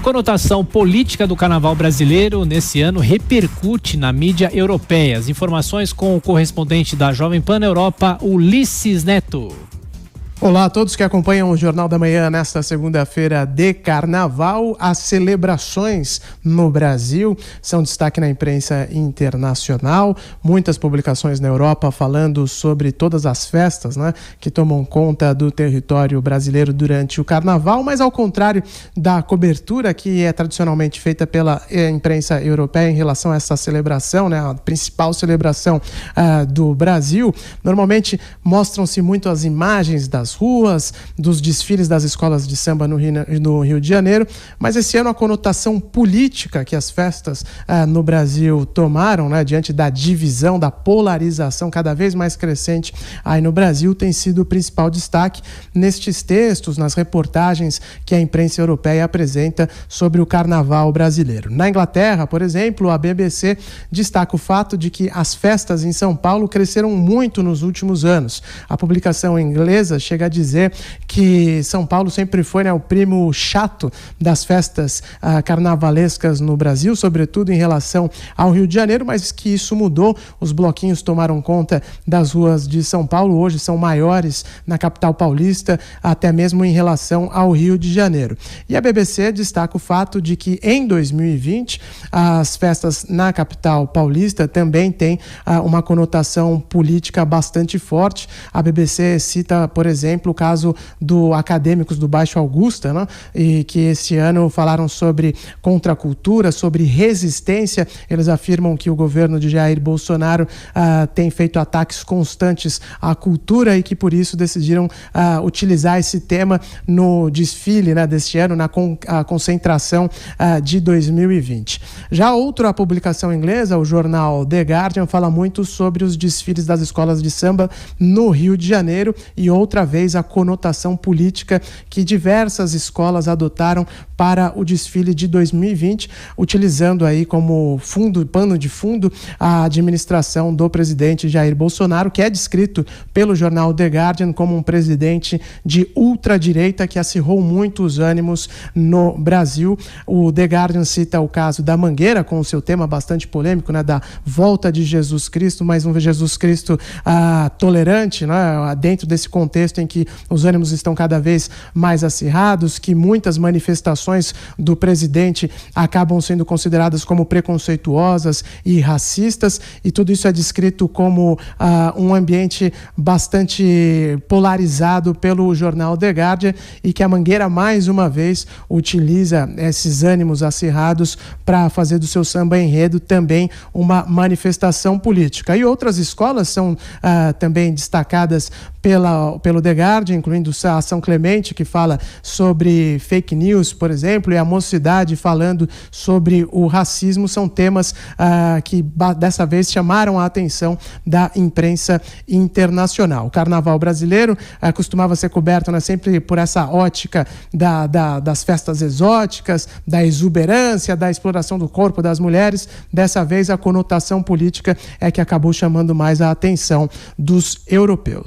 Conotação política do carnaval brasileiro nesse ano repercute na mídia europeia. As informações com o correspondente da Jovem Pan na Europa, Ulisses Neto. Olá a todos que acompanham o Jornal da Manhã nesta segunda-feira de carnaval. As celebrações no Brasil são destaque na imprensa internacional. Muitas publicações na Europa falando sobre todas as festas, que tomam conta do território brasileiro durante o carnaval, mas ao contrário da cobertura que é tradicionalmente feita pela imprensa europeia em relação a essa celebração, a principal celebração do Brasil, normalmente mostram-se muito as imagens das ruas, dos desfiles das escolas de samba no Rio de Janeiro, mas esse ano a conotação política que as festas no Brasil tomaram, diante da divisão, da polarização cada vez mais crescente aí no Brasil, tem sido o principal destaque nestes textos, nas reportagens que a imprensa europeia apresenta sobre o carnaval brasileiro. Na Inglaterra, por exemplo, a BBC destaca o fato de que as festas em São Paulo cresceram muito nos últimos anos. A publicação inglesa chega a dizer que São Paulo sempre foi o primo chato das festas carnavalescas no Brasil, sobretudo em relação ao Rio de Janeiro, mas que isso mudou. Os bloquinhos tomaram conta das ruas de São Paulo, hoje são maiores na capital paulista, até mesmo em relação ao Rio de Janeiro. E a BBC destaca o fato de que em 2020 as festas na capital paulista também têm uma conotação política bastante forte. A BBC cita, por exemplo, o caso do Acadêmicos do Baixo Augusta, e que esse ano falaram sobre contracultura, sobre resistência. Eles afirmam que o governo de Jair Bolsonaro tem feito ataques constantes à cultura e que por isso decidiram utilizar esse tema no desfile deste ano, na concentração de 2020. Já outra publicação inglesa, o jornal The Guardian, fala muito sobre os desfiles das escolas de samba no Rio de Janeiro e outra vez a conotação política que diversas escolas adotaram para o desfile de 2020, utilizando aí como pano de fundo a administração do presidente Jair Bolsonaro, que é descrito pelo jornal The Guardian como um presidente de ultradireita que acirrou muito os ânimos no Brasil. O The Guardian cita o caso da Mangueira, com o seu tema bastante polêmico, da volta de Jesus Cristo, mas um Jesus Cristo tolerante, dentro desse contexto em que os ânimos estão cada vez mais acirrados, que muitas manifestações do presidente acabam sendo consideradas como preconceituosas e racistas, e tudo isso é descrito como um ambiente bastante polarizado pelo jornal The Guardian, e que a Mangueira mais uma vez utiliza esses ânimos acirrados para fazer do seu samba enredo também uma manifestação política. E outras escolas são também destacadas pelo The Guardian, incluindo a São Clemente, que fala sobre fake news, por exemplo, e a Mocidade falando sobre o racismo. São temas que dessa vez chamaram a atenção da imprensa internacional. O carnaval brasileiro costumava ser coberto sempre por essa ótica das festas exóticas, da exuberância, da exploração do corpo das mulheres. Dessa vez a conotação política é que acabou chamando mais a atenção dos europeus.